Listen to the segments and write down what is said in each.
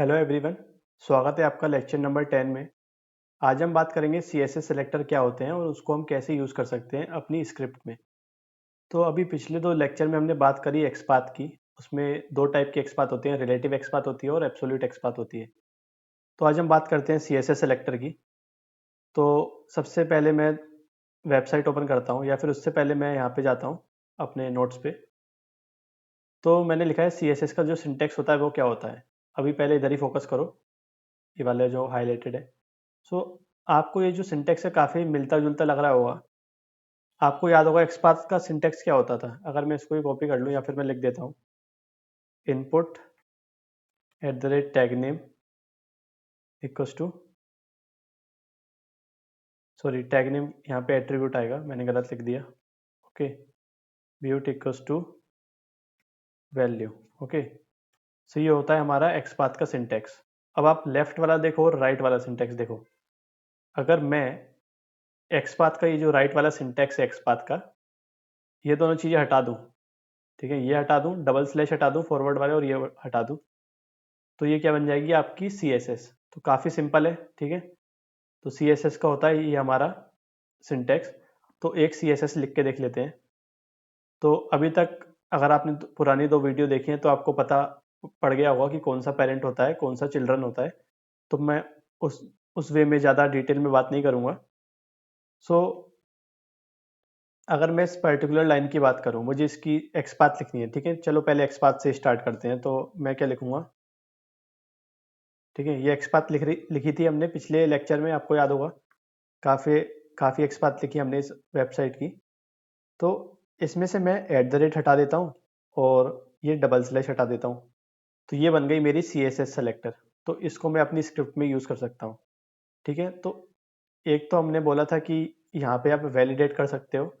Hello everyone. स्वागत है आपका लेक्चर नंबर 10 में। आज हम बात करेंगे सीएसएस सेलेक्टर क्या होते हैं और उसको हम कैसे यूज़ कर सकते हैं अपनी स्क्रिप्ट में। तो अभी पिछले दो लेक्चर में हमने बात करी एक्सपाथ की। उसमें दो टाइप की एक्सपाथ होती हैं, रिलेटिव एक्सपाथ होती है और एब्सोल्यूट एक्सपाथ होती है। तो आज हम बात करते हैं सीएसएस सेलेक्टर की। तो सबसे पहले मैं वेबसाइट ओपन करता हूँ या फिर उससे पहले मैं यहाँ पे जाता हूँ अपने नोट्स पे। तो मैंने लिखा है सीएसएस का जो सिंटेक्स होता है वो क्या होता है। अभी पहले इधर ही फोकस करो, ये वाला जो हाईलाइटेड है। सो आपको ये जो सिंटेक्स है काफ़ी मिलता जुलता लग रहा होगा। आपको याद होगा एक्सपाथ का सिंटेक्स क्या होता था। अगर मैं इसको ही कॉपी कर लूँ या फिर मैं लिख देता हूँ input at the rate tag name equals to, sorry tag name यहाँ पे एट्रीब्यूट आएगा, मैंने गलत लिख दिया। Okay, bute equals to value. Okay, so ये होता है हमारा एक्सपाथ का सिंटेक्स। अब आप लेफ्ट वाला देखो और राइट वाला सिंटेक्स देखो। अगर मैं एक्सपाथ का ये जो राइट वाला सिंटेक्स है एक्सपाथ का, ये दोनों चीज़ें हटा दूँ, ठीक है, ये हटा दूँ, डबल स्लैश हटा दूँ फॉरवर्ड वाले और ये हटा दूँ, तो ये क्या बन जाएगी आपकी सी एस एस। तो काफ़ी सिंपल है, ठीक है। तो सी एस एस का होता है ये हमारा सिंटेक्स। तो एक सी एस एस लिख के देख लेते हैं। तो अभी तक अगर आपने पुरानी दो वीडियो देखी हैं तो आपको पता पड़ गया होगा कि कौन सा पेरेंट होता है, कौन सा चिल्ड्रन होता है। तो मैं उस उस वे में ज़्यादा डिटेल में बात नहीं करूँगा। सो अगर मैं इस पर्टिकुलर लाइन की बात करूँ, मुझे इसकी एक्सपाथ लिखनी है, ठीक है। चलो पहले एक्सपाथ से स्टार्ट करते हैं। तो मैं क्या लिखूँगा, ठीक है, ये एक्सपाथ लिखी थी हमने पिछले लेक्चर में, आपको याद होगा। काफ़ी काफ़ी एक्सपाथ लिखी हमने इस वेबसाइट की। तो इसमें से मैं एट द रेट हटा देता हूँ और ये डबल स्लैश हटा देता हूँ। तो ये बन गई मेरी सी एस एस सेलेक्टर। तो इसको मैं अपनी स्क्रिप्ट में यूज़ कर सकता हूँ, ठीक है। तो एक तो हमने बोला था कि यहाँ पे आप वैलिडेट कर सकते हो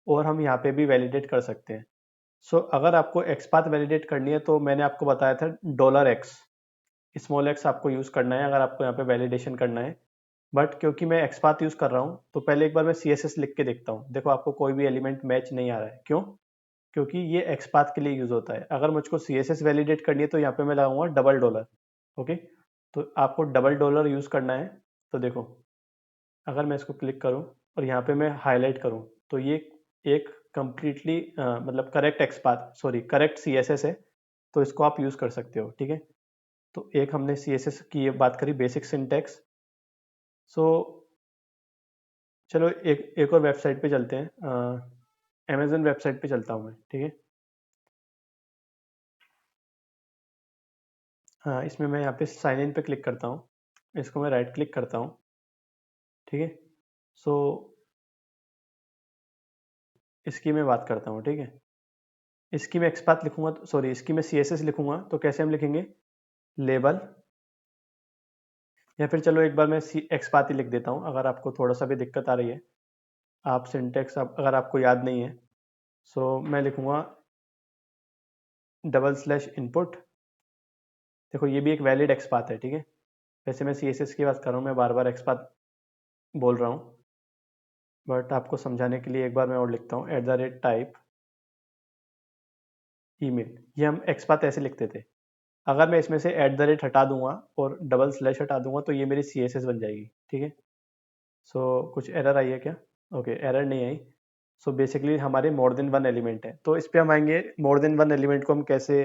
और हम यहाँ पे भी वैलिडेट कर सकते हैं। सो अगर आपको एक्सपाथ वैलिडेट करनी है तो मैंने आपको बताया था $x, स्मॉल एक्स आपको यूज़ करना है अगर आपको यहाँ पे वैलिडेशन करना है। बट क्योंकि मैं एक्सपाथ यूज़ कर रहा हूँ तो पहले एक बार मैं सी एस एस लिख के देखता हूँ। देखो आपको कोई भी एलिमेंट मैच नहीं आ रहा है, क्यों? क्योंकि ये एक्सपाथ के लिए यूज़ होता है। अगर मुझको सी एस एस वैलिडेट करनी है तो यहाँ पे मैं लगाऊंगा $। ओके, तो आपको $, यूज़ करना है। तो देखो, अगर मैं इसको क्लिक करूँ और यहाँ पे मैं हाईलाइट करूँ तो ये एक कंप्लीटली मतलब correct XPath, sorry correct C S S है। तो इसको आप यूज़ कर सकते हो, ठीक है। तो एक हमने सी एस एस की ये बात करी, बेसिक सिंटेक्स। सो चलो एक और वेबसाइट पे चलते हैं। अमेजन वेबसाइट पे चलता हूँ मैं, ठीक है। हाँ, इसमें मैं यहाँ पे साइन इन पे क्लिक करता हूँ, इसको मैं राइट क्लिक करता हूँ, ठीक है। सो इसकी मैं बात करता हूँ, ठीक है। इसकी मैं एक्सपाथ लिखूंगा, तो सॉरी इसकी मैं सी एस एस लिखूंगा। तो कैसे हम लिखेंगे, लेबल, या फिर चलो एक बार मैं सी एक्सपाथ ही लिख देता हूँ अगर आपको थोड़ा सा भी दिक्कत आ रही है। आप सिंटेक्स अगर आपको याद नहीं है, सो मैं लिखूंगा डबल स्लैश इनपुट। देखो ये भी एक वैलिड एक्सपाथ है, ठीक है। वैसे मैं सी एस एस की बात कर रहा हूँ, मैं बार बार एक्सपाथ बोल रहा हूँ, बट आपको समझाने के लिए एक बार मैं और लिखता हूँ eight the rate type email. ये हम एक्सपाथ ऐसे लिखते थे। अगर मैं इसमें से एट द रेट हटा दूंगा और डबल स्लैश हटा दूंगा तो ये मेरी सी एस एस बन जाएगी, ठीक है। सो कुछ एरर आई है क्या? ओके, एरर नहीं आई। सो बेसिकली हमारे मोर देन वन एलिमेंट है। तो इस पे हम आएंगे, मोर देन वन एलिमेंट को हम कैसे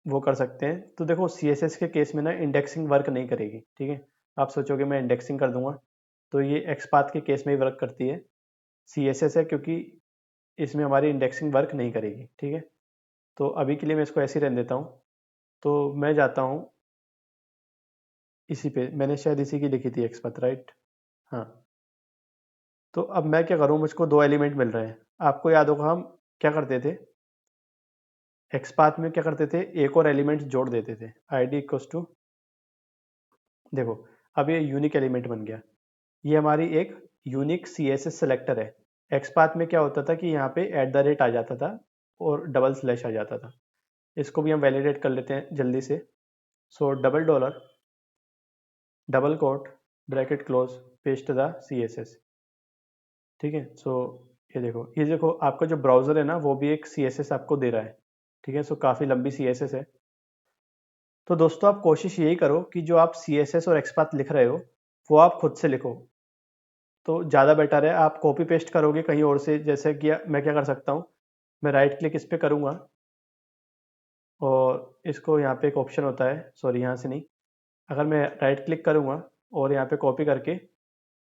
वो कर सकते हैं। तो देखो सी एस एस के केस में ना इंडेक्सिंग वर्क नहीं करेगी, ठीक है। आप सोचोगे मैं इंडेक्सिंग कर दूंगा, तो ये एक्सपाथ के केस में ही वर्क करती है। सी एस एस है क्योंकि इसमें हमारी इंडेक्सिंग वर्क नहीं करेगी, ठीक है। तो अभी के लिए मैं इसको ऐसे ही रहने देता हूँ। तो मैं जाता हूँ इसी पे, मैंने शायद इसी की लिखी थी एक्सपाथ, राइट? हाँ। तो अब मैं क्या करूँ, मुझको दो एलिमेंट मिल रहे हैं। आपको याद होगा हम क्या करते थे एक्सपाथ में, क्या करते थे, एक और एलिमेंट जोड़ देते थे, आई डी इक्वल्स टू, देखो अब ये यूनिक एलिमेंट बन गया। ये हमारी एक unique C S S selector है। एक्सपाथ में क्या होता था कि यहाँ पे एट द रेट आ जाता था और डबल स्लैश आ जाता था। इसको भी हम वैलिडेट कर लेते हैं जल्दी से। So $, double quote, bracket close, paste the C S S, ठीक है। सो ये देखो आपका जो ब्राउज़र है ना वो भी एक सी एस एस आपको दे रहा है, ठीक है। सो काफ़ी लंबी सी एस एस है। तो दोस्तों आप कोशिश यही करो कि जो आप CSS और XPath लिख रहे हो वो आप खुद से लिखो, तो ज़्यादा बेटर है। आप कॉपी पेस्ट करोगे कहीं और से, जैसे कि मैं क्या कर सकता हूँ, मैं राइट क्लिक इस पर करूँगा और इसको यहाँ पे एक ऑप्शन होता है, सॉरी यहाँ से नहीं, अगर मैं राइट क्लिक करूँगा और यहाँ पे कॉपी करके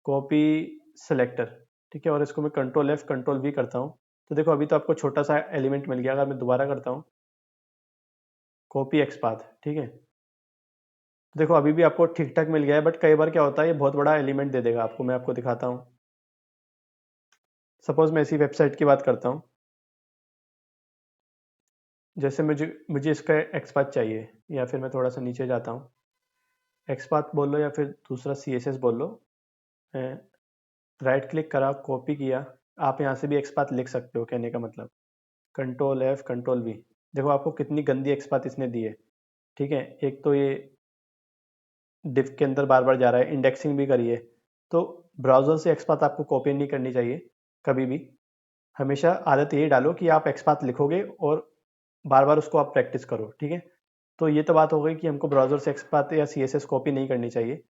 कॉपी सेलेक्टर, ठीक है, और इसको मैं कंट्रोल F कंट्रोल V करता हूँ, तो देखो अभी तो आपको छोटा सा एलिमेंट मिल गया। अगर मैं दोबारा करता हूँ कॉपी एक्सपाथ, ठीक है, तो देखो अभी भी आपको ठीक ठाक मिल गया है, बट कई बार क्या होता है ये बहुत बड़ा एलिमेंट दे देगा आपको। मैं आपको दिखाता हूँ, सपोज मैं इसी वेबसाइट की बात करता हूँ, जैसे मुझे मुझे इसका एक्सपाथ चाहिए, या फिर मैं थोड़ा सा नीचे जाता हूँ, एक्सपाथ बोल लो या फिर दूसरा CSS बोल लो, राइट क्लिक करा, कॉपी किया, आप यहाँ से भी एक्सपाथ लिख सकते हो, कहने का मतलब कंट्रोल F कंट्रोल V। देखो आपको कितनी गंदी एक्सपाथ इसने दी है, ठीक है, एक तो ये डिफ के अंदर बार बार जा रहा है, इंडेक्सिंग भी करिए। तो ब्राउजर से एक्सपाथ आपको कॉपी नहीं करनी चाहिए कभी भी। हमेशा आदत यही डालो कि आप एक्सपाथ लिखोगे और बार बार उसको आप प्रैक्टिस करो, ठीक है। तो ये तो बात हो गई कि हमको ब्राउजर से एक्सपाथ या CSS कॉपी नहीं करनी चाहिए।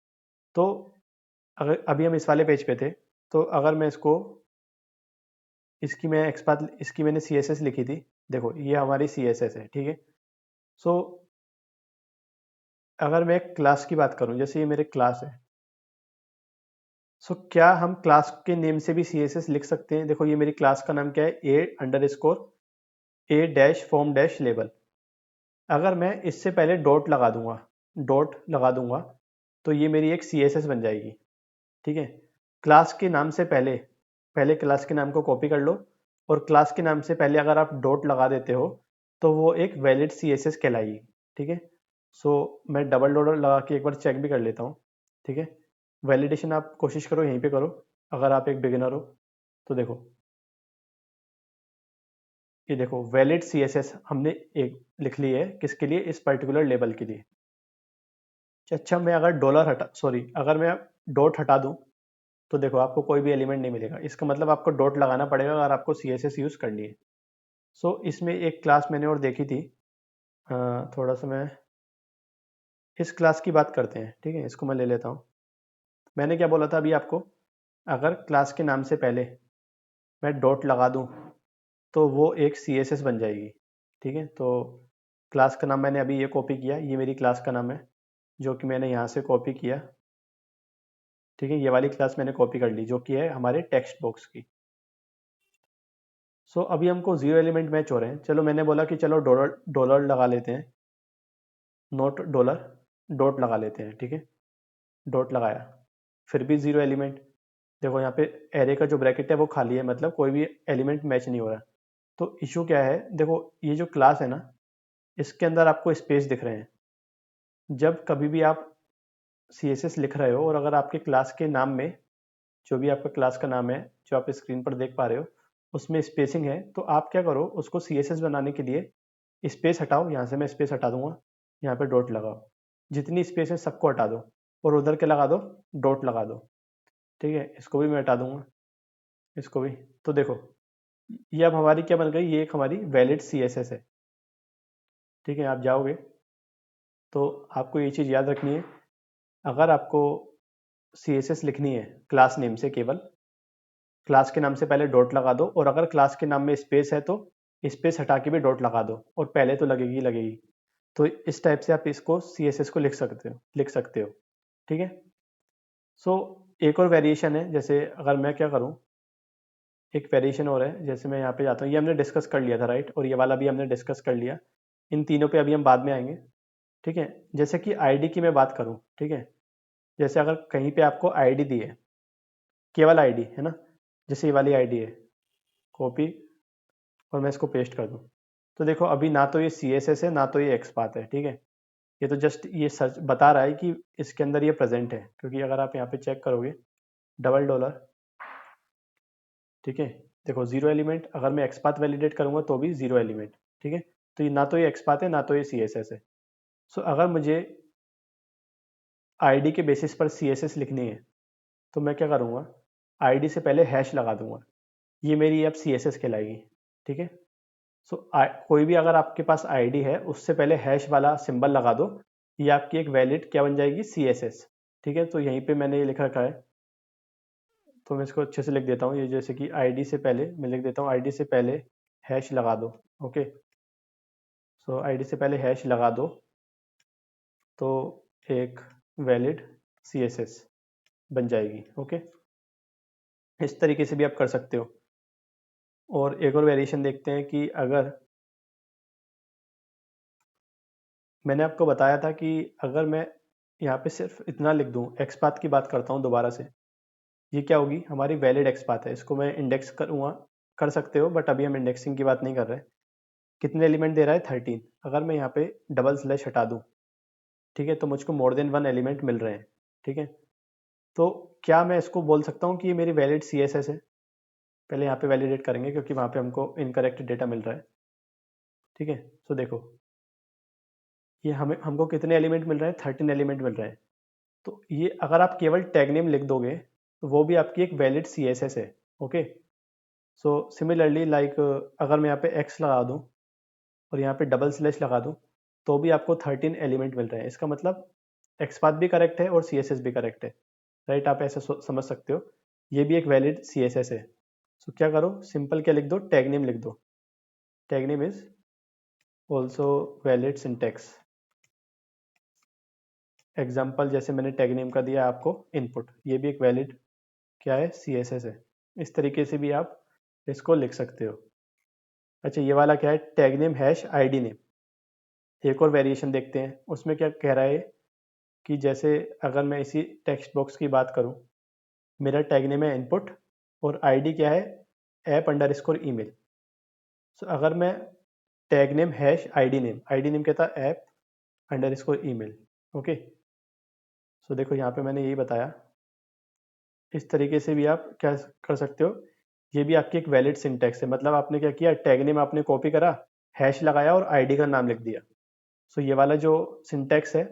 तो अगर अभी हम इस वाले पेज पे थे, तो अगर मैं इसको, इसकी मैं एक्सपाथ, इसकी मैंने CSS लिखी थी, देखो ये हमारी CSS है, ठीक है। सो अगर मैं क्लास की बात करूं, जैसे ये मेरे क्लास है, सो क्या हम क्लास के नेम से भी CSS लिख सकते हैं? देखो ये मेरी क्लास का नाम क्या है, A_A-Form-Label। अगर मैं इससे पहले डॉट लगा दूंगा तो ये मेरी एक CSS बन जाएगी, ठीक है। क्लास के नाम से पहले पहले क्लास के नाम को कॉपी कर लो, और क्लास के नाम से पहले अगर आप डॉट लगा देते हो तो वो एक वैलिड CSS कहलाएगी, ठीक है। सो मैं डबल डॉट लगा के एक बार चेक भी कर लेता हूँ, ठीक है। वैलिडेशन आप कोशिश करो यहीं पे करो, अगर आप एक बिगिनर हो तो। देखो ये देखो वैलिड CSS हमने एक लिख ली है, किसके लिए, इस पर्टिकुलर लेबल के लिए। अच्छा मैं अगर अगर मैं डॉट हटा दूं तो देखो आपको कोई भी एलिमेंट नहीं मिलेगा, इसका मतलब आपको डॉट लगाना पड़ेगा अगर आपको CSS यूज करनी है। सो इसमें एक क्लास मैंने और देखी थी, थोड़ा सा मैं इस क्लास की बात करते हैं, ठीक है, इसको मैं ले लेता हूँ। मैंने क्या बोला था अभी आपको, अगर क्लास के नाम से पहले मैं डॉट लगा दूं तो वो एक CSS बन जाएगी, ठीक है। तो क्लास का नाम मैंने अभी ये कॉपी किया, ये मेरी क्लास का नाम है जो कि मैंने यहाँ से कॉपी किया, ठीक है। ये वाली क्लास मैंने कॉपी कर ली जो कि है हमारे टेक्स्ट बॉक्स की। सो अभी हमको जीरो एलिमेंट मैच हो रहे हैं, चलो मैंने बोला कि चलो डॉलर डॉलर लगा लेते हैं, नोट डॉलर, डॉट लगा लेते हैं, ठीक है। डॉट लगाया, फिर भी जीरो एलिमेंट। देखो यहाँ पे एरे का जो ब्रैकेट है वो खाली है, मतलब कोई भी एलिमेंट मैच नहीं हो रहा। तो इशू क्या है, देखो ये जो क्लास है ना, इसके अंदर आपको स्पेस दिख रहे हैं। जब कभी भी आप CSS लिख रहे हो और अगर आपके क्लास के नाम में, जो भी आपका क्लास का नाम है जो आप स्क्रीन पर देख पा रहे हो, उसमें स्पेसिंग है, तो आप क्या करो, उसको CSS बनाने के लिए स्पेस हटाओ। यहाँ से मैं स्पेस हटा दूंगा, यहाँ पे डॉट लगाओ, जितनी स्पेस है सबको हटा दो और उधर के लगा दो, डॉट लगा दो, ठीक है। इसको भी मैं हटा दूंगा, इसको भी। तो देखो ये अब हमारी क्या बन गई, ये एक हमारी वैलिड CSS है, ठीक है। आप जाओगे तो आपको ये चीज़ याद रखनी है, अगर आपको CSS लिखनी है क्लास नेम से, केवल क्लास के नाम से पहले डॉट लगा दो, और अगर क्लास के नाम में स्पेस है तो स्पेस हटा के भी डॉट लगा दो, और पहले तो लगेगी लगेगी। तो इस टाइप से आप इसको CSS को लिख सकते हो, ठीक है। सो एक और वेरिएशन है, जैसे अगर मैं क्या करूं, एक वेरिएशन और है, जैसे मैं यहाँ पे जाता हूँ, ये हमने डिस्कस कर लिया था राइट, और ये वाला भी हमने डिस्कस कर लिया। इन तीनों पे अभी हम बाद में आएंगे, ठीक है। जैसे कि आईडी की मैं बात करूँ, ठीक है, जैसे अगर कहीं पे आपको आईडी दी है, केवल आईडी है ना, जैसे ये वाली आईडी है, कॉपी, और मैं इसको पेस्ट कर दूं, तो देखो अभी ना तो ये CSS है ना तो ये एक्सपाथ है, ठीक है। ये तो जस्ट ये सर्च बता रहा है कि इसके अंदर ये प्रेजेंट है, क्योंकि अगर आप यहाँ पे चेक करोगे डबल डॉलर, ठीक है, देखो जीरो एलिमेंट, अगर मैं एक्सपाथ वैलिडेट करूंगा तो भी जीरो एलिमेंट, ठीक है। तो ये ना तो ये एक्सपाथ है ना तो ये CSS है। सो अगर मुझे आईडी के बेसिस पर CSS लिखनी है तो मैं क्या करूँगा, आईडी से पहले हैश लगा दूंगा, ये मेरी अब CSS कहलाएगी, ठीक है। सो कोई भी अगर आपके पास आईडी है उससे पहले हैश वाला सिंबल लगा दो, ये आपकी एक वैलिड क्या बन जाएगी, CSS। ठीक है, तो यहीं पे मैंने ये लिख रखा है, तो मैं इसको अच्छे से लिख देता हूँ। ये जैसे कि आईडी से पहले मैं लिख देता हूँ, आईडी से पहले हैश लगा दो। ओके, सो आईडी से पहले हैश लगा दो तो एक वैलिड CSS बन जाएगी। ओके, इस तरीके से भी आप कर सकते हो। और एक और वेरिएशन देखते हैं कि अगर मैंने आपको बताया था कि अगर मैं यहाँ पे सिर्फ इतना लिख दूँ, एक्सपाथ की बात करता हूँ दोबारा से, ये क्या होगी, हमारी वैलिड एक्सपाथ है। इसको मैं इंडेक्स करूँगा, कर सकते हो, बट अभी हम इंडेक्सिंग की बात नहीं कर रहे। कितने एलिमेंट दे रहा है, 13। अगर मैं यहाँ पे डबल स्लैश हटा दूँ, ठीक है, तो मुझको मोर देन 1 एलिमेंट मिल रहे हैं। ठीक है, तो क्या मैं इसको बोल सकता हूँ कि ये मेरी वैलिड CSS है। पहले यहाँ पे वैलिडेट करेंगे क्योंकि वहाँ पे हमको इनकरेक्ट डेटा मिल रहा है। ठीक है, तो देखो ये हमको कितने एलिमेंट मिल रहे हैं, 13 एलिमेंट मिल रहे हैं। तो ये अगर आप केवल टैग नेम लिख दोगे तो वो भी आपकी एक वैलिड CSS है। ओके, सो सिमिलरली लाइक अगर मैं यहाँ पे x लगा दूँ और यहाँ पे डबल स्लैश लगा दूँ तो भी आपको 13 एलिमेंट मिल रहे हैं। इसका मतलब एक्सपाथ भी करेक्ट है और CSS भी करेक्ट है। राइट, आप ऐसे समझ सकते हो, ये भी एक वैलिड CSS है। सो क्या करो, सिंपल क्या लिख दो, टैग नेम लिख दो। Tag name is also valid syntax. Example जैसे मैंने टैग नेम का दिया आपको इनपुट, ये भी एक वैलिड क्या है, CSS है। इस तरीके से भी आप इसको लिख सकते हो। अच्छा, ये वाला क्या है, tag name hash ID name. एक और वेरिएशन देखते हैं, उसमें क्या कह रहा है कि जैसे अगर मैं इसी टेक्स्ट बॉक्स की बात करूं, मेरा टैग नेम है इनपुट और ID क्या है, app underscore email. So अगर मैं tag name hash ID name कहता है app underscore email. Okay, so देखो यहाँ पे मैंने यही बताया। इस तरीके से भी आप क्या कर सकते हो, ये भी आपकी एक वैलिड सिंटैक्स है। मतलब आपने क्या किया, टैग नेम आपने कॉपी करा, हैश लगाया और ID का नाम लिख दिया। सो ये वाला जो सिंटैक्स है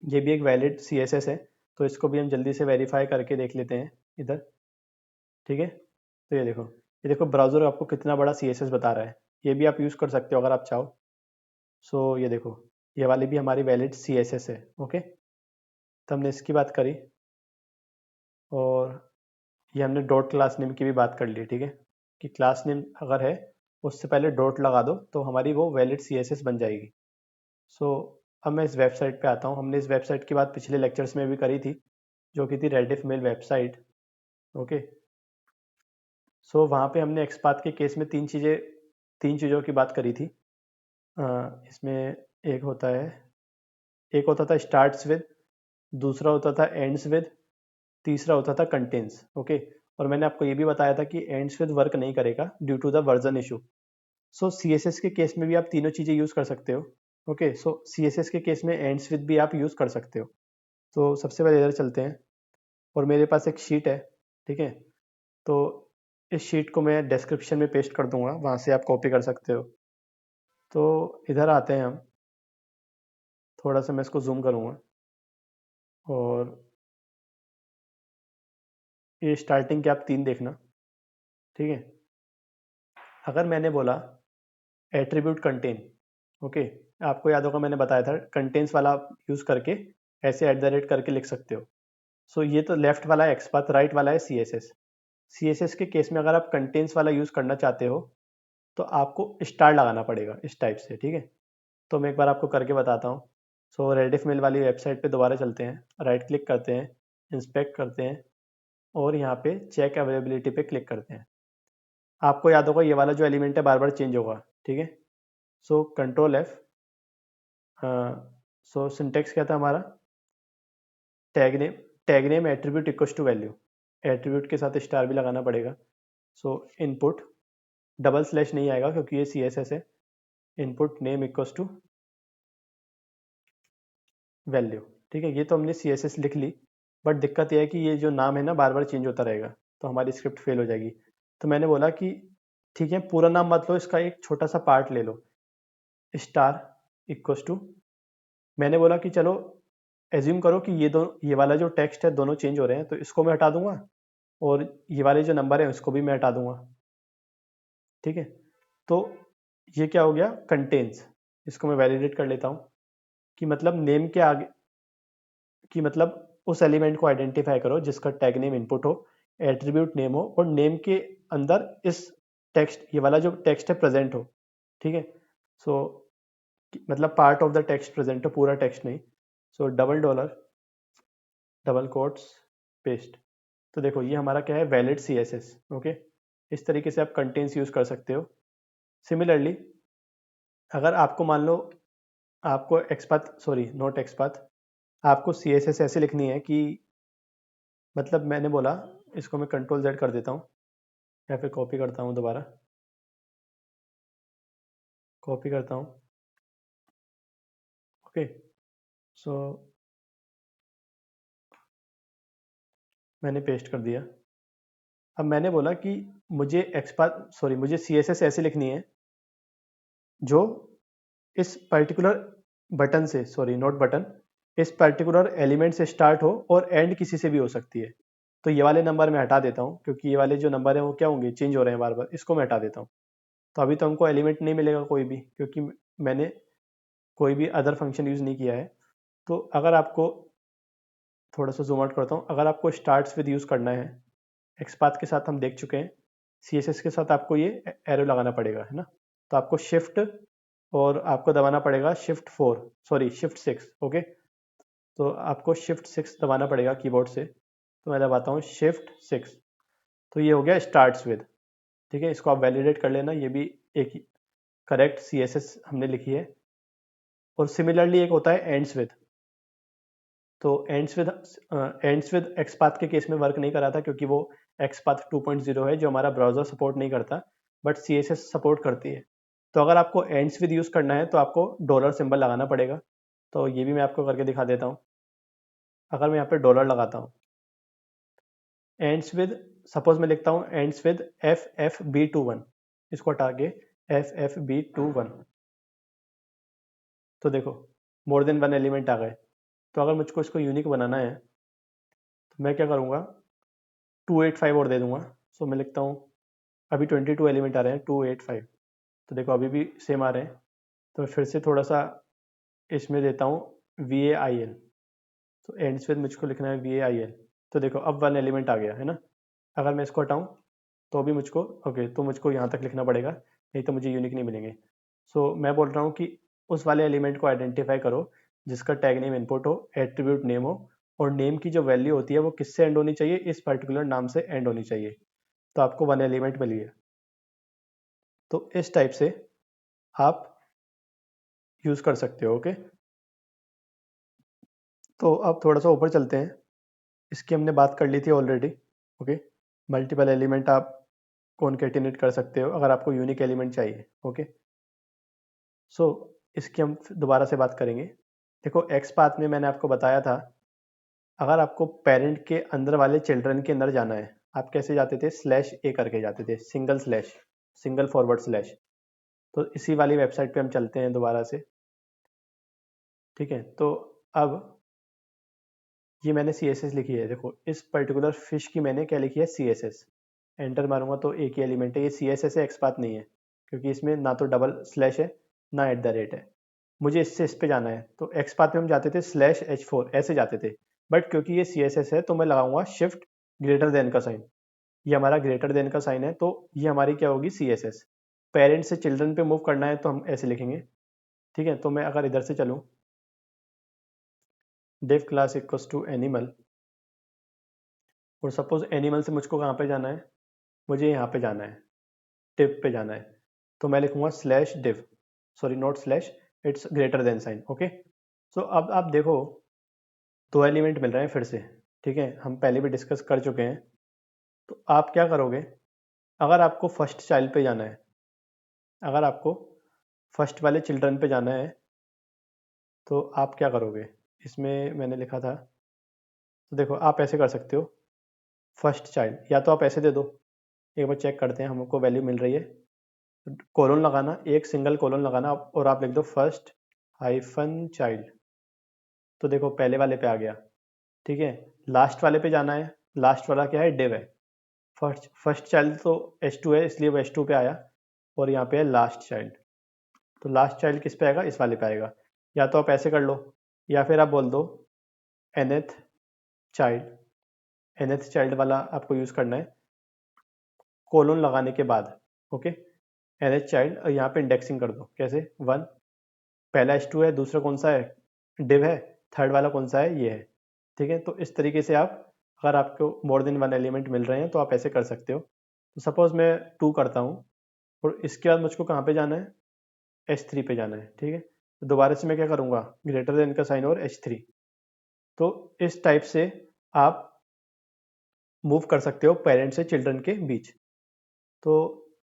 ये भी एक वैलिड CSS है। तो इसको भी हम जल्दी से वेरीफाई करके देख लेते हैं इधर। ठीक है, तो ये देखो ब्राउज़र आपको कितना बड़ा CSS बता रहा है। ये भी आप यूज़ कर सकते हो अगर आप चाहो। सो ये देखो, ये वाली भी हमारी वैलिड CSS है। ओके, तो हमने इसकी बात करी और ये हमने डॉट क्लास नेम की भी बात कर ली। ठीक है, कि क्लास नेम अगर है उससे पहले डॉट लगा दो तो हमारी वो वैलिड CSS बन जाएगी। सो अब मैं इस वेबसाइट पे आता हूँ। हमने इस वेबसाइट की बात पिछले लेक्चर्स में भी करी थी, जो कि थी रेडिफ मेल वेबसाइट। ओके, सो वहाँ पे हमने एक्सपाथ के केस में तीन चीज़ों की बात करी थी। इसमें एक होता है, एक होता था स्टार्ट्स विद, दूसरा होता था एंड्स विद, तीसरा होता था कंटेन्स। ओके, और मैंने आपको ये भी बताया था कि एंड्स विद वर्क नहीं करेगा due to the version issue. So CSS के केस में भी आप तीनों चीज़ें यूज़ कर सकते हो। ओके, सो CSS के केस में एंड्स विद भी आप यूज़ कर सकते हो। तो सबसे पहले इधर चलते हैं और मेरे पास एक शीट है। ठीक है, तो इस शीट को मैं डिस्क्रिप्शन में पेस्ट कर दूंगा, वहाँ से आप कॉपी कर सकते हो। तो इधर आते हैं हम, थोड़ा सा मैं इसको जूम करूँगा और ये स्टार्टिंग के आप 3 देखना। ठीक है, अगर मैंने बोला एट्रीब्यूट कंटेन, ओके, आपको याद होगा मैंने बताया था कंटेन्स वाला यूज़ करके ऐसे @ करके लिख सकते हो। सो ये तो लेफ्ट वाला है एक्सपाथ, राइट वाला है CSS के केस में अगर आप कंटेन्स वाला यूज़ करना चाहते हो तो आपको स्टार लगाना पड़ेगा इस टाइप से। ठीक है, तो मैं एक बार आपको करके बताता हूँ। सो रेडिफ मेल वाली वेबसाइट पे दोबारा चलते हैं, राइट क्लिक करते हैं, इंस्पेक्ट करते हैं और यहाँ पे चेक अवेलेबिलिटी पे क्लिक करते हैं। आपको याद होगा ये वाला जो एलिमेंट है बार बार चेंज होगा। ठीक है, so control F। So syntax क्या था हमारा, tag name attribute equals to value, attribute के साथ स्टार भी लगाना पड़ेगा। सो इनपुट डबल स्लैश नहीं आएगा क्योंकि ये CSS है, input name equals to value. ठीक है, ये तो हमने CSS लिख ली, बट दिक्कत यह है कि ये जो नाम है ना बार बार चेंज होता रहेगा तो हमारी स्क्रिप्ट फेल हो जाएगी। तो मैंने बोला कि ठीक है पूरा नाम मत लो, इसका एक छोटा सा पार्ट ले लो, स्टार इक्वल्स टू, मैंने बोला कि चलो एज्यूम करो कि ये वाला जो टेक्स्ट है दोनों चेंज हो रहे हैं तो इसको मैं हटा दूंगा और ये वाले जो नंबर है उसको भी मैं हटा दूंगा। ठीक है, तो ये क्या हो गया, कंटेन्स। इसको मैं वैलिडेट कर लेता हूँ कि मतलब नेम के आगे, कि मतलब उस एलिमेंट को आइडेंटिफाई करो जिसका टैग नेम इनपुट हो, एट्रीब्यूट नेम हो और नेम के अंदर इस टेक्स्ट, ये वाला जो टेक्स्ट है प्रेजेंट हो। ठीक है, सो मतलब part of the text present हो, पूरा टेक्स्ट नहीं। सो double dollar double quotes paste. तो देखो ये हमारा क्या है, वैलिड CSS। ओके, इस तरीके से आप कंटेंट्स यूज कर सकते हो। सिमिलरली अगर आपको मान लो आपको एक्सपाथ, सॉरी नॉट एक्सपाथ, आपको CSS ऐसे लिखनी है कि मतलब मैंने बोला, इसको मैं Ctrl Z कर देता हूँ या फिर कॉपी करता हूँ, दोबारा कॉपी करता हूँ। ओके, सो मैंने पेस्ट कर दिया। अब मैंने बोला कि मुझे मुझे CSS ऐसे लिखनी है जो इस पर्टिकुलर बटन से, सॉरी नॉट बटन, इस पर्टिकुलर एलिमेंट से स्टार्ट हो और एंड किसी से भी हो सकती है। तो ये वाले नंबर मैं हटा देता हूँ क्योंकि ये वाले जो नंबर हैं वो क्या होंगे, चेंज हो रहे हैं बार बार, इसको मैं हटा देता हूँ। तो अभी तो हमको एलिमेंट नहीं मिलेगा कोई भी, क्योंकि मैंने कोई भी अदर फंक्शन यूज़ नहीं किया है। तो अगर आपको, थोड़ा सा जूम आउट करता हूँ, अगर आपको स्टार्ट्स विद यूज़ करना है, एक्सपाथ के साथ हम देख चुके हैं, CSS के साथ आपको ये एरो लगाना पड़ेगा, है ना। तो आपको शिफ्ट और आपको दबाना पड़ेगा शिफ्ट 6। ओके, तो आपको शिफ्ट 6 दबाना पड़ेगा कीबोर्ड से। तो मैं दबाता हूँ शिफ्ट 6। तो ये हो गया स्टार्ट्स विद। ठीक है, इसको आप वैलिडेट कर लेना, ये भी एक करेक्ट CSS हमने लिखी है। और सिमिलरली एक होता है एंड्स विद। तो एंड्स विद एक्सपाथ के केस में वर्क नहीं करा था क्योंकि वो एक्सपाथ 2.0 है जो हमारा ब्राउजर सपोर्ट नहीं करता, बट CSS सपोर्ट करती है। तो अगर आपको एंड्स विद यूज़ करना है तो आपको डॉलर सिंबल लगाना पड़ेगा। तो ये भी मैं आपको करके दिखा देता हूँ। अगर मैं यहाँ पे डॉलर लगाता हूँ, एंड्स विद, सपोज मैं लिखता हूँ एंड्स विद FFB21, इसको हटा के FFB21, तो देखो मोर देन वन एलिमेंट आ गए। तो अगर मुझको इसको यूनिक बनाना है तो मैं क्या करूँगा, 285 और दे दूंगा। सो मैं लिखता हूँ, अभी 22 एलिमेंट आ रहे हैं, 285। तो देखो अभी भी सेम आ रहे हैं। तो मैं फिर से थोड़ा सा इसमें देता हूँ VAIL। तो एंड्स विद मुझको लिखना है VAIL। तो देखो अब वन एलिमेंट आ गया है ना। अगर मैं इसको हटाऊँ तो भी मुझको, ओके, तो मुझको यहाँ तक लिखना पड़ेगा, नहीं तो मुझे यूनिक नहीं मिलेंगे। सो मैं बोल रहा हूँ कि उस वाले एलिमेंट को आइडेंटिफाई करो जिसका टैग नेम इनपुट हो, एट्रीब्यूट नेम हो और नेम की जो वैल्यू होती है वो किससे एंड होनी चाहिए, इस पर्टिकुलर नाम से एंड होनी चाहिए। तो आपको वन एलिमेंट मिल गया। तो इस टाइप से आप यूज़ कर सकते हो। ओके, तो अब थोड़ा सा ऊपर चलते हैं। इसकी हमने बात कर ली थी ऑलरेडी। ओके, मल्टीपल एलिमेंट आप कॉन्केटिनेट कर सकते हो अगर आपको यूनिक एलिमेंट चाहिए। ओके, सो इसकी हम दोबारा से बात करेंगे। देखो एक्स पाथ में मैंने आपको बताया था, अगर आपको पेरेंट के अंदर वाले चिल्ड्रन के अंदर जाना है, आप कैसे जाते थे, /a करके जाते थे, सिंगल फॉरवर्ड स्लैश। तो इसी वाली वेबसाइट पे हम चलते हैं दोबारा से। ठीक है, तो अब ये मैंने CSS लिखी है, देखो इस पर्टिकुलर फिश की मैंने क्या लिखी है, CSS। एंटर मारूंगा तो एक ही एलिमेंट है, ये CSS है, एक्सपाथ नहीं है, क्योंकि इसमें ना तो डबल स्लैश है ना @ है। मुझे इससे इस पे जाना है, तो एक्सपाथ में हम जाते थे /h4 ऐसे जाते थे, बट क्योंकि ये CSS है तो मैं लगाऊंगा शिफ्ट ग्रेटर देन का साइन। ये हमारा ग्रेटर देन का साइन है, तो ये हमारी क्या होगी, CSS। पेरेंट से चिल्ड्रन पे मूव करना है तो हम ऐसे लिखेंगे। ठीक है, तो मैं अगर इधर से चलूँ, div class equals to animal, और सपोज एनिमल से मुझको कहाँ पे जाना है, मुझे यहाँ पे जाना है, div पे जाना है। तो मैं लिखूंगा /div, sorry not slash, it's greater than sign. Okay, so अब आप देखो दो एलिमेंट मिल रहे हैं फिर से। ठीक है, हम पहले भी डिस्कस कर चुके हैं। तो आप क्या करोगे, अगर आपको फर्स्ट चाइल्ड पे जाना है, अगर आपको फर्स्ट वाले चिल्ड्रन पे जाना है, तो आप क्या करोगे, इसमें मैंने लिखा था। तो देखो आप ऐसे कर सकते हो, फर्स्ट चाइल्ड, या तो आप ऐसे दे दो, एक बार चेक करते हैं हमको वैल्यू मिल रही है। कोलन लगाना, एक सिंगल कोलन लगाना और आप लिख दो फर्स्ट -चाइल्ड। तो देखो पहले वाले पे आ गया। ठीक है, लास्ट वाले पे जाना है, लास्ट वाला क्या है, डिव है। फर्स्ट चाइल्ड तो H2 है इसलिए वो H2 पे आया, और यहाँ पे है लास्ट चाइल्ड। तो लास्ट चाइल्ड किस पे आएगा, इस वाले पे आएगा। या तो आप ऐसे कर लो, या फिर आप बोल दो nth चाइल्ड। nth चाइल्ड वाला आपको यूज़ करना है कोलोन लगाने के बाद। ओके, nth चाइल्ड, और यहाँ पे इंडेक्सिंग कर दो। कैसे? 1, पहला h2 है, दूसरा कौन सा है? div है, थर्ड वाला कौन सा है? ये है। ठीक है, तो इस तरीके से आप, अगर आपको मोर देन वन एलिमेंट मिल रहे हैं तो आप ऐसे कर सकते हो। तो सपोज मैं 2 करता हूँ और इसके बाद मुझको कहाँ पे जाना है? h3 पे जाना है। ठीक है, तो दोबारा से मैं क्या करूँगा? ग्रेटर देन का साइन और h3। तो इस टाइप से आप मूव कर सकते हो पेरेंट्स से चिल्ड्रन के बीच। तो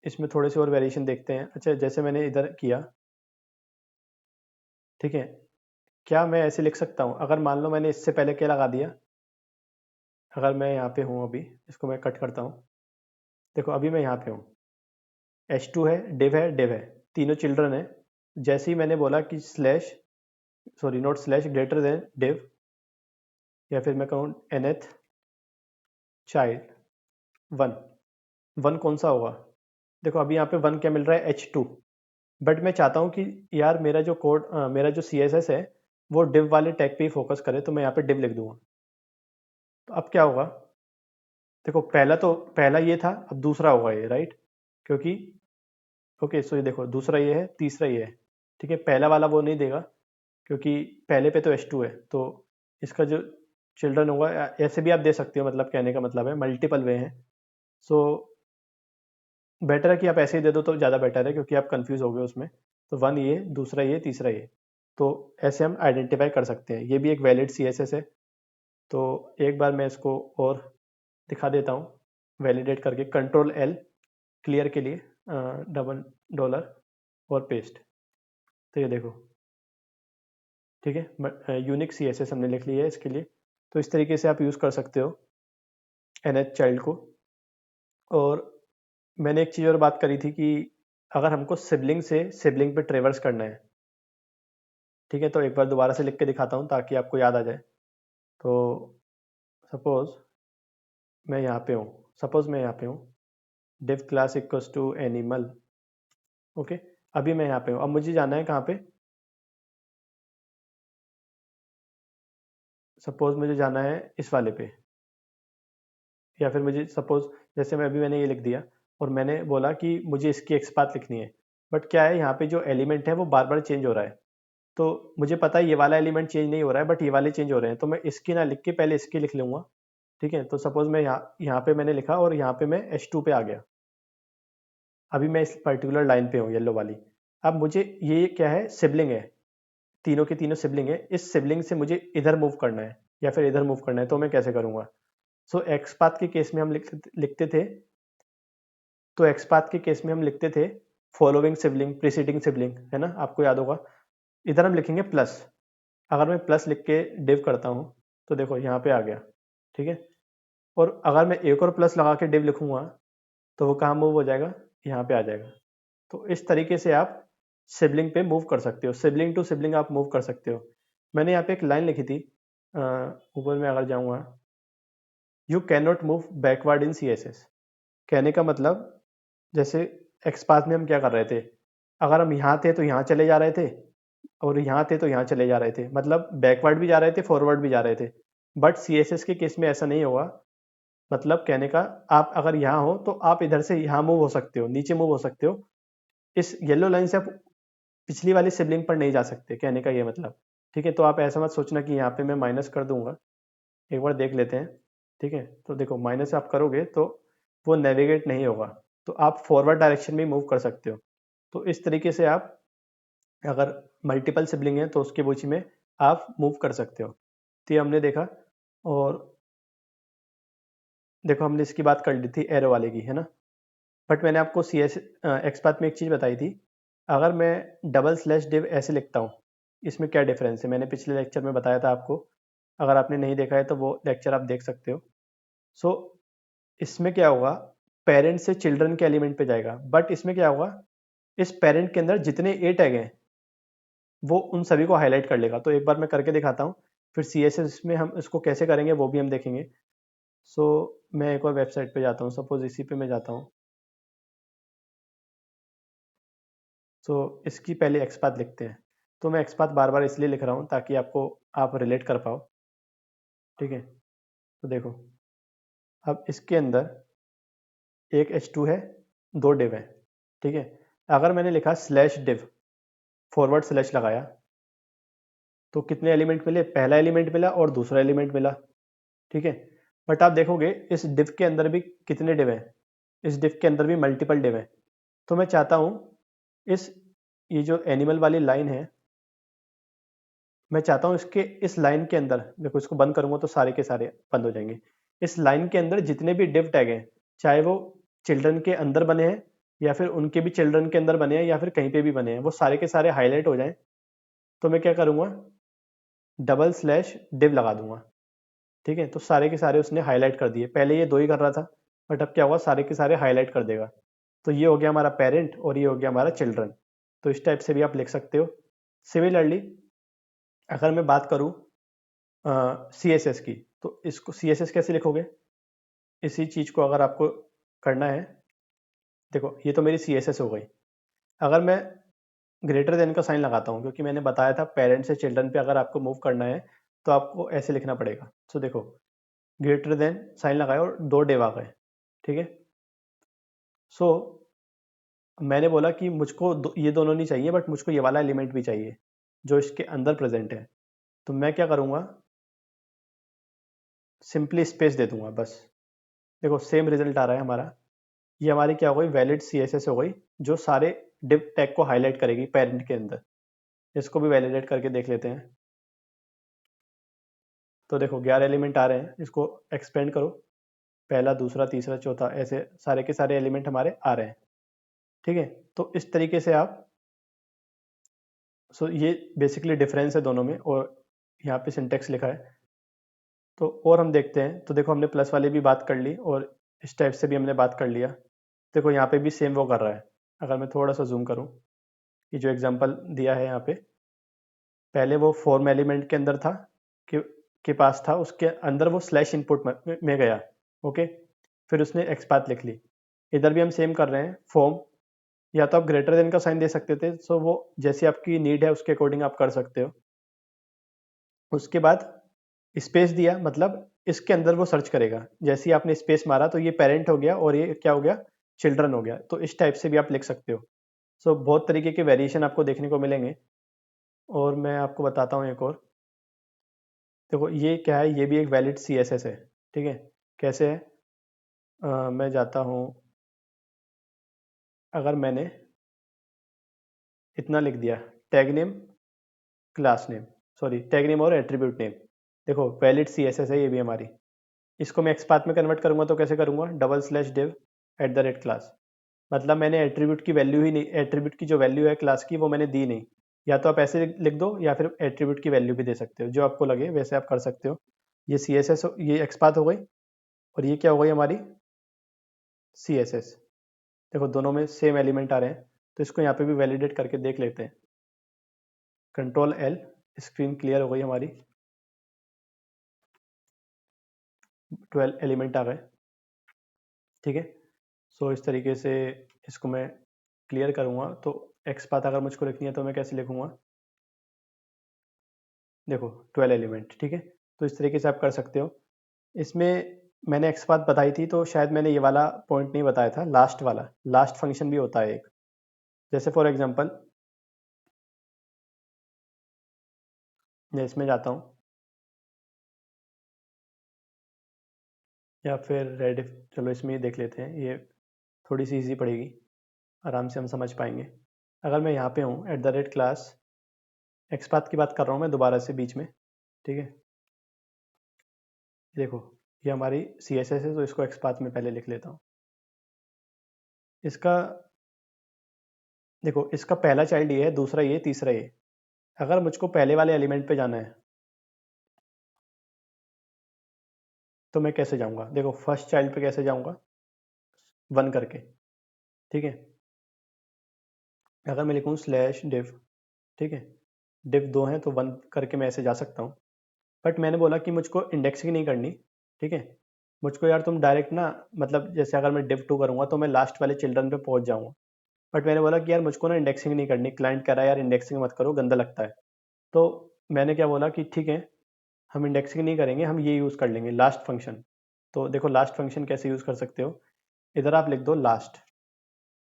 इसमें थोड़े से और वेरिएशन देखते हैं। अच्छा, जैसे मैंने इधर किया, ठीक है, क्या मैं ऐसे लिख सकता हूँ? अगर मान लो मैंने इससे पहले क्या लगा दिया, अगर मैं यहाँ पे हूँ, अभी इसको मैं कट करता हूँ। देखो अभी मैं यहाँ पे हूँ, h2 है, div है, तीनों चिल्ड्रन है। जैसे ही मैंने बोला कि slash, sorry not slash, greater than div, या फिर मैं कहूँ nth चाइल्ड 1, 1 कौन सा होगा? देखो अभी यहाँ पे 1 क्या मिल रहा है? h2। बट मैं चाहता हूँ कि यार मेरा जो कोड, मेरा जो CSS है वो div वाले टैग पे ही फोकस करे, तो मैं यहाँ पे div लिख दूंगा। तो अब क्या होगा? देखो पहला ये था, अब दूसरा होगा ये, राइट? क्योंकि ओके, सो ये देखो दूसरा ये है, तीसरा ये है। ठीक है, पहला वाला वो नहीं देगा क्योंकि पहले पे तो h2 है, तो इसका जो चिल्ड्रन होगा, ऐसे भी आप दे सकते हो, मतलब कहने का मतलब है मल्टीपल वे हैं। सो बेटर है कि आप ऐसे ही दे दो तो ज़्यादा बेटर है, क्योंकि आप कंफ्यूज हो गए उसमें। तो 1 ये, दूसरा ये, तीसरा ये, तो ऐसे हम आइडेंटिफाई कर सकते हैं। ये भी एक वैलिड CSS है। तो एक बार मैं इसको और दिखा देता हूँ वैलिडेट करके। कंट्रोल L क्लियर के लिए, डबल डॉलर और पेस्ट। तो ये देखो, ठीक है, यूनिक CSS हमने लिख लिया है इसके लिए। तो इस तरीके से आप यूज़ कर सकते हो nth चाइल्ड को। और मैंने एक चीज़ और बात करी थी कि अगर हमको सिबलिंग से सिबलिंग पे ट्रेवर्स करना है, ठीक है, तो एक बार दोबारा से लिख के दिखाता हूँ ताकि आपको याद आ जाए। तो सपोज मैं यहाँ पे हूँ, div class equals to animal. Okay, अभी मैं यहाँ पे हूँ, अब मुझे जाना है कहाँ पे? सपोज मुझे जाना है इस वाले पे, या फिर मुझे सपोज, जैसे मैंने ये लिख दिया और मैंने बोला कि मुझे इसकी एक्सपाथ लिखनी है। बट क्या है, यहाँ पे जो एलिमेंट है वो बार बार चेंज हो रहा है। तो मुझे पता है ये वाला एलिमेंट चेंज नहीं हो रहा है, बट ये वाले चेंज हो रहे हैं, तो मैं इसकी ना लिख के पहले इसकी लिख लूंगा। ठीक है, तो सपोज मैं यहाँ पे मैंने लिखा और यहाँ पे मैं h2 पे आ गया। अभी मैं इस पर्टिकुलर लाइन पे हूँ, येलो वाली। अब मुझे ये क्या है? सिबलिंग है, तीनों के तीनों सिबलिंग है। इस सिबलिंग से मुझे इधर मूव करना है या फिर इधर मूव करना है, तो मैं कैसे करूंगा? सो एक्स पाथ के केस में हम लिखते थे, तो एक्स पाथ के केस में हम लिखते थे फॉलोइंग सिबलिंग, प्रीसीडिंग सिबलिंग, है ना, आपको याद होगा। इधर हम लिखेंगे प्लस। अगर मैं प्लस लिख के डिव करता हूँ तो देखो यहाँ पे आ गया। ठीक है, और अगर मैं एक और प्लस लगा के डिव लिखूंगा तो वो कहाँ मूव हो जाएगा? यहाँ पे आ जाएगा। तो इस तरीके से आप सिबलिंग पे मूव कर सकते हो, सिबलिंग टू सिबलिंग आप मूव कर सकते हो। मैंने यहाँ पे एक लाइन लिखी थी, ऊपर में अगर जाऊँगा, you can not move backward in CSS। कहने का मतलब, जैसे एक्सपाथ में हम क्या कर रहे थे, अगर हम यहाँ थे तो यहाँ चले जा रहे थे, और यहाँ थे तो यहाँ चले जा रहे थे, मतलब बैकवर्ड भी जा रहे थे, फॉरवर्ड भी जा रहे थे। बट CSS के केस में ऐसा नहीं होगा। मतलब कहने का, आप अगर यहाँ हो तो आप इधर से यहाँ मूव हो सकते हो, नीचे मूव हो सकते हो। इस येलो लाइन से आप पिछली वाली सिबलिंग पर नहीं जा सकते, कहने का ये मतलब। ठीक है, तो आप ऐसा मत सोचना कि यहाँ पे मैं माइनस कर दूंगा। एक बार देख लेते हैं। ठीक है, तो देखो माइनस आप करोगे तो वो नेविगेट नहीं होगा, तो आप फॉरवर्ड डायरेक्शन में मूव कर सकते हो। तो इस तरीके से आप, अगर मल्टीपल सिबलिंग है तो उसके बीच में आप मूव कर सकते हो। तो ये हमने देखा। और देखो हमने इसकी बात कर ली थी एरो वाले की, है ना। बट मैंने आपको एक्सपाथ में एक चीज़ बताई थी, अगर मैं डबल स्लैश डिव ऐसे लिखता हूँ, इसमें क्या डिफरेंस है? मैंने पिछले लेक्चर में बताया था आपको। अगर आपने नहीं देखा है तो वो लेक्चर आप देख सकते हो। सो इसमें क्या होगा, पेरेंट से चिल्ड्रन के एलिमेंट पे जाएगा, बट इसमें क्या होगा, इस पेरेंट के अंदर जितने ए टैग हैं वो उन सभी को हाईलाइट कर लेगा। तो एक बार मैं करके दिखाता हूँ, फिर CSS में हम इसको कैसे करेंगे वो भी हम देखेंगे। सो मैं एक और वेबसाइट पे जाता हूँ, सपोज इसी पे मैं जाता हूँ। सो इसकी पहले एक्सपाथ लिखते हैं। तो मैं एक्सपाथ बार बार इसलिए लिख रहा हूँ ताकि आपको आप रिलेट कर पाओ, ठीक है। तो देखो अब इसके अंदर एक h2 है, 2 डिव है, ठीक है। अगर मैंने लिखा स्लैश डिव फॉरवर्ड स्लैश लगाया तो कितने एलिमेंट मिले, पहला एलिमेंट मिला और दूसरा एलिमेंट मिला, ठीक है। बट आप देखोगे इस डिव के अंदर भी कितने डिव हैं, इस डिव के अंदर भी मल्टीपल डिव हैं। तो मैं चाहता हूँ इस ये जो एनिमल वाली लाइन है, मैं चाहता हूँ इसके इस लाइन के अंदर, देखो इसको बंद करूंगा तो सारे के सारे बंद हो जाएंगे। इस लाइन के अंदर जितने भी डिव टैग हैं, चाहे वो चिल्ड्रन के अंदर बने हैं या फिर उनके भी चिल्ड्रन के अंदर बने हैं या फिर कहीं पे भी बने हैं, वो सारे के सारे हाईलाइट हो जाएं। तो मैं क्या करूंगा, डबल स्लैश डिव लगा दूंगा, ठीक है। तो सारे के सारे उसने हाईलाइट कर दिए, पहले ये 2 ही कर रहा था, बट अब क्या हुआ, सारे के सारे हाईलाइट कर देगा। तो ये हो गया हमारा पेरेंट और ये हो गया हमारा चिल्ड्रन। तो इस टाइप से भी आप लिख सकते हो। सिमिलरली अगर मैं बात करूं सी एस एस की, तो इसको सी एस एस कैसे लिखोगे, इसी चीज को अगर आपको करना है, देखो ये तो मेरी सी एस एस हो गई। अगर मैं ग्रेटर देन का साइन लगाता हूँ, क्योंकि मैंने बताया था पेरेंट से चिल्ड्रन पे अगर आपको मूव करना है तो आपको ऐसे लिखना पड़ेगा। सो देखो ग्रेटर देन साइन लगाया और 2 डिव आ गए, ठीक है। सो मैंने बोला कि मुझको ये दोनों नहीं चाहिए, बट मुझको ये वाला एलिमेंट भी चाहिए जो इसके अंदर प्रेजेंट है। तो मैं क्या करूँगा, सिंपली स्पेस दे दूंगा बस। देखो सेम रिजल्ट आ रहा है हमारा, ये हमारी क्या हो गई, वैलिड सी एस एस हो गई, जो सारे डिव टैग को हाईलाइट करेगी पेरेंट के अंदर। इसको भी वैलिडेट करके देख लेते हैं। तो देखो 11 एलिमेंट आ रहे हैं, इसको एक्सपेंड करो, पहला दूसरा तीसरा चौथा, ऐसे सारे के सारे एलिमेंट हमारे आ रहे हैं, ठीक है। तो इस तरीके से आप, सो ये बेसिकली डिफरेंस है दोनों में, और यहाँ पे सिंटेक्स लिखा है। तो और हम देखते हैं, तो देखो हमने प्लस वाली भी बात कर ली और इस टाइप से भी हमने बात कर लिया। देखो यहाँ पे भी सेम वो कर रहा है। अगर मैं थोड़ा सा जूम करूँ, ये जो एग्जांपल दिया है यहाँ पे, पहले वो फॉर्म एलिमेंट के अंदर था के पास था, उसके अंदर वो स्लैश इनपुट में गया, ओके। फिर उसने एक्सपाथ लिख ली। इधर भी हम सेम कर रहे हैं, फॉर्म, या तो आप ग्रेटर देन का साइन दे सकते थे, सो वो जैसी आपकी नीड है उसके अकॉर्डिंग आप कर सकते हो। उसके बाद स्पेस दिया, मतलब इसके अंदर वो सर्च करेगा, जैसे ही आपने स्पेस मारा तो ये पेरेंट हो गया और ये क्या हो गया, चिल्ड्रन हो गया। तो इस टाइप से भी आप लिख सकते हो। सो बहुत तरीके के वेरिएशन आपको देखने को मिलेंगे। और मैं आपको बताता हूँ एक और, देखो ये क्या है, ये भी एक वैलिड सी एस एस है, ठीक है। कैसे है, मैं जाता हूँ, अगर मैंने इतना लिख दिया, tag name class name, sorry tag name और एट्रीब्यूट नेम, देखो वैलिड सी एस एस है ये भी हमारी। इसको मैं एक्सपाथ में कन्वर्ट करूंगा तो कैसे करूंगा, double slash div eight the rate class, मतलब मैंने एट्रीब्यूट की वैल्यू ही नहीं, एट्रीब्यूट की जो वैल्यू है क्लास की वो मैंने दी नहीं। या तो आप ऐसे लिख दो या फिर एट्रीब्यूट की वैल्यू भी दे सकते हो, जो आपको लगे वैसे आप कर सकते हो। ये सी एस एस, ये एक्सपाथ हो गई, और ये क्या हो गई हमारी सी एस एस। देखो दोनों में सेम एलिमेंट आ रहे हैं, तो इसको यहाँ पे भी वैलिडेट करके देख लेते हैं। कंट्रोल एल, स्क्रीन क्लियर हो गई हमारी, 12 एलिमेंट आ गए, ठीक है। सो इस तरीके से इसको मैं क्लियर करूँगा। तो एक्स पाथ अगर मुझको लिखनी है तो मैं कैसे लिखूँगा, देखो 12 एलिमेंट, ठीक है। तो इस तरीके से आप कर सकते हो। इसमें मैंने एक्स पाथ बताई थी, तो शायद मैंने ये वाला पॉइंट नहीं बताया था, लास्ट वाला, लास्ट फंक्शन भी होता है एक। जैसे फॉर एग्जांपल मैं इसमें जाता हूँ, या फिर रेडिफ, चलो इसमें ही देख लेते हैं, ये थोड़ी सी ईजी पड़ेगी, आराम से हम समझ पाएंगे। अगर मैं यहाँ पे हूँ eight the rate class, x path की बात कर रहा हूँ मैं दोबारा से बीच में, ठीक है। देखो ये हमारी सी एस एस है, तो इसको एक्स पाथ में पहले लिख लेता हूँ। इसका देखो, इसका पहला चाइल्ड ये है, दूसरा ये, तीसरा ये। अगर मुझको पहले वाले एलिमेंट पे जाना है तो मैं कैसे जाऊंगा, देखो फर्स्ट चाइल्ड पे कैसे जाऊंगा, 1 करके, ठीक है। अगर मैं लिखूँ स्लैश डिव, ठीक है, डिव 2 हैं तो 1 करके मैं ऐसे जा सकता हूँ। बट मैंने बोला कि मुझको इंडेक्सिंग नहीं करनी, ठीक है। मुझको यार तुम डायरेक्ट ना, मतलब जैसे अगर मैं डिव 2 करूँगा तो मैं लास्ट वाले चिल्ड्रन पे पहुँच जाऊँगा। बट मैंने बोला कि यार मुझको ना इंडेक्सिंग नहीं करनी, क्लाइंट कह रहा है यार इंडेक्सिंग मत करो, गंदा लगता है। तो मैंने क्या बोला कि ठीक है, हम इंडेक्सिंग नहीं करेंगे, हम ये यूज़ कर लेंगे लास्ट फंक्शन। तो देखो लास्ट फंक्शन कैसे यूज़ कर सकते हो, इधर आप लिख दो लास्ट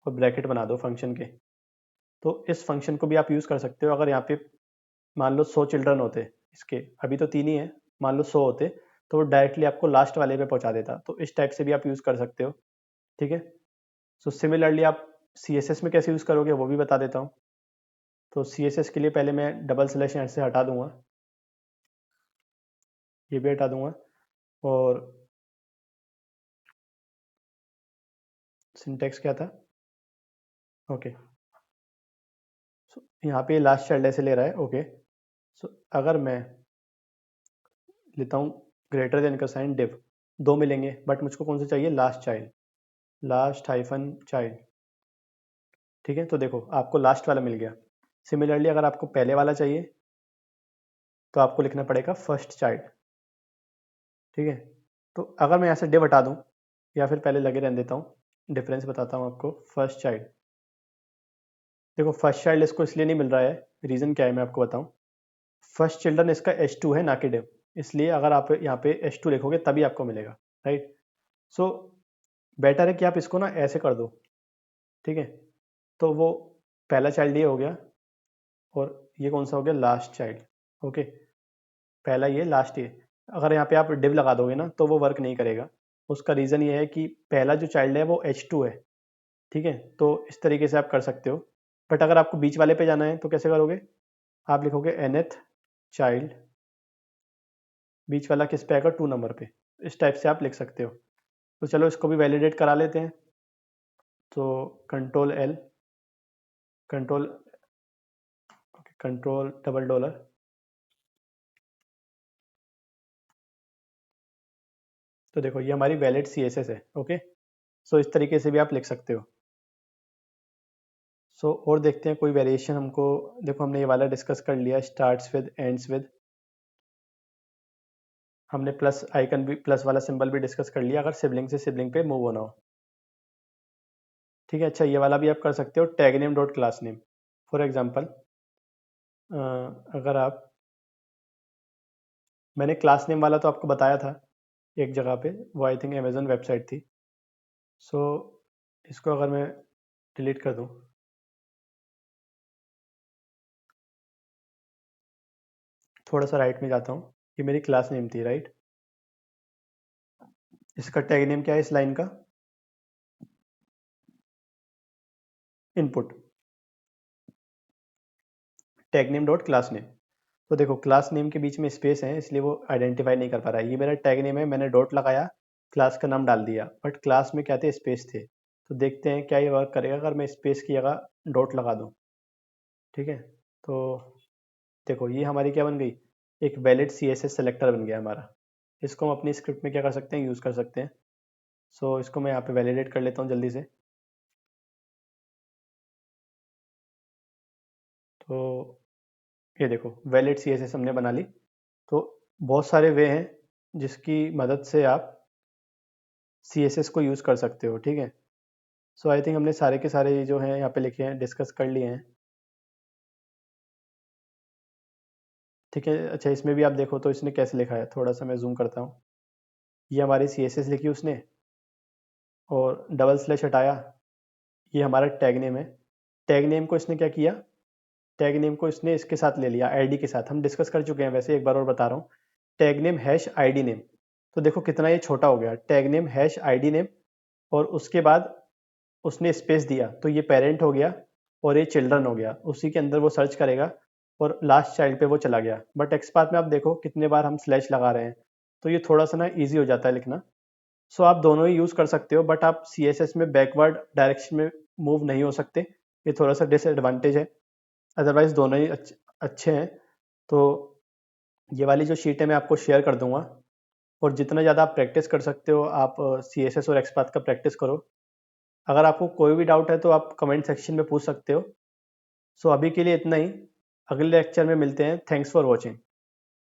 और ब्रैकेट बना दो फंक्शन के। तो इस फंक्शन को भी आप यूज़ कर सकते हो। अगर यहाँ पे मान लो 100 चिल्ड्रन होते इसके, अभी तो 3 ही है, मान लो 100 होते, तो वो डायरेक्टली आपको लास्ट वाले पे पहुंचा देता। तो इस टाइप से भी आप यूज़ कर सकते हो, ठीक है। सो सिमिलरली आप CSS में कैसे यूज़ करोगे वो भी बता देता हूँ। तो CSS के लिए पहले मैं डबल स्लैश एंड से हटा दूंगा, ये भी हटा दूंगा, और सिंटेक्स क्या था, ओके। सो यहाँ पे लास्ट चाइल्ड ऐसे ले रहा है, ओके। सो अगर मैं लेता हूँ ग्रेटर देन का साइन डिव, दो मिलेंगे, बट मुझको कौन सा चाहिए, last child, last hyphen child, ठीक है। तो देखो आपको लास्ट वाला मिल गया। सिमिलरली अगर आपको पहले वाला चाहिए तो आपको लिखना पड़ेगा फर्स्ट चाइल्ड, ठीक है। तो अगर मैं यहाँ से डिव हटा दूँ, या फिर पहले लगे रहने देता हूँ, डिफरेंस बताता हूँ आपको। फर्स्ट चाइल्ड, देखो फर्स्ट चाइल्ड इसको इसलिए नहीं मिल रहा है, रीज़न क्या है मैं आपको बताऊँ। फर्स्ट चिल्ड्रन इसका H2 है ना कि डिव, इसलिए अगर आप यहाँ पे H2 लिखोगे तभी आपको मिलेगा, राइट। सो बेटर है कि आप इसको ना ऐसे कर दो, ठीक है। तो वो पहला चाइल्ड ये हो गया, और ये कौन सा हो गया, लास्ट चाइल्ड, ओके। पहला ये, लास्ट ये। अगर यहाँ पे आप डिव लगा दोगे ना तो वो वर्क नहीं करेगा। उसका रीज़न ये है कि पहला जो चाइल्ड है वो H2 है, ठीक है। तो इस तरीके से आप कर सकते हो। बट अगर आपको बीच वाले पे जाना है तो कैसे करोगे, आप लिखोगे nth चाइल्ड, बीच वाला किस पे आएगा, 2 नंबर पे। इस टाइप से आप लिख सकते हो। तो चलो इसको भी वैलिडेट करा लेते हैं। तो control L, control control double dollar, तो देखो ये हमारी वैलिड CSS है, ओके। सो इस तरीके से भी आप लिख सकते हो। सो और देखते हैं कोई वेरिएशन हमको। देखो हमने ये वाला डिस्कस कर लिया, स्टार्ट्स विद एंड्स विद। हमने प्लस आइकन भी, प्लस वाला सिंबल भी डिस्कस कर लिया, अगर सिबलिंग से सिबलिंग पे मूव होना हो, ठीक है। अच्छा ये वाला भी आप कर सकते हो, tag name dot class name. For example अगर आप, मैंने क्लास नेम वाला तो आपको बताया था एक जगह पे, वो आई थिंक अमेजन वेबसाइट थी। सो इसको अगर मैं डिलीट कर दूं, थोड़ा सा राइट में जाता हूँ, ये मेरी क्लास नेम थी, राइट। इसका टैग नेम क्या है इस लाइन का, input, tag name dot class name. तो देखो क्लास नेम के बीच में स्पेस है, इसलिए वो आइडेंटिफाई नहीं कर पा रहा है। ये मेरा टैग नेम है, मैंने डॉट लगाया, क्लास का नाम डाल दिया, बट क्लास में क्या थे, स्पेस थे। तो देखते हैं क्या ये वर्क करेगा अगर मैं स्पेस की जगह डॉट लगा दूं, ठीक है। तो देखो ये हमारी क्या बन गई, एक वैलिड CSS सेलेक्टर बन गया हमारा। इसको हम अपनी स्क्रिप्ट में क्या कर सकते हैं, यूज़ कर सकते हैं। सो इसको मैं यहाँ पे वैलिडेट कर लेता हूँ जल्दी से। तो ये देखो वैलिड CSS हमने बना ली। तो बहुत सारे वे हैं जिसकी मदद से आप CSS को यूज़ कर सकते हो, ठीक है। सो आई थिंक हमने सारे के सारे जो हैं यहाँ पे लिखे हैं, डिस्कस कर लिए हैं, ठीक है। अच्छा इसमें भी आप देखो तो इसने कैसे लिखा है, थोड़ा सा मैं जूम करता हूँ। ये हमारी CSS लिखी उसने, और डबल स्लैश हटाया, ये हमारा टैग नेम है। टैग नेम को इसने क्या किया, टैग नेम को इसने इसके साथ ले लिया, आईडी के साथ। हम डिस्कस कर चुके हैं वैसे, एक बार और बता रहा हूँ, tag name hash ID name. तो देखो कितना ये छोटा हो गया, tag name hash ID name, और उसके बाद उसने स्पेस दिया, तो ये पेरेंट हो गया और ये चिल्ड्रन हो गया। उसी के अंदर वो सर्च करेगा और लास्ट चाइल्ड पे वो चला गया। बट एक्सपाथ में आप देखो कितने बार हम स्लैश लगा रहे हैं, तो ये थोड़ा सा ना ईजी हो जाता है लिखना। सो आप दोनों ही यूज़ कर सकते हो, बट आप CSS में बैकवर्ड डायरेक्शन में मूव नहीं हो सकते, ये थोड़ा सा डिसएडवांटेज है। अदरवाइज दोनों ही अच्छे हैं। तो ये वाली जो शीट है मैं आपको शेयर कर दूंगा, और जितना ज़्यादा आप प्रैक्टिस कर सकते हो आप CSS और एक्सपाथ का प्रैक्टिस करो। अगर आपको कोई भी डाउट है तो आप कमेंट सेक्शन में पूछ सकते हो। सो अभी के लिए इतना ही, अगले लेक्चर में मिलते हैं। Thanks for watching.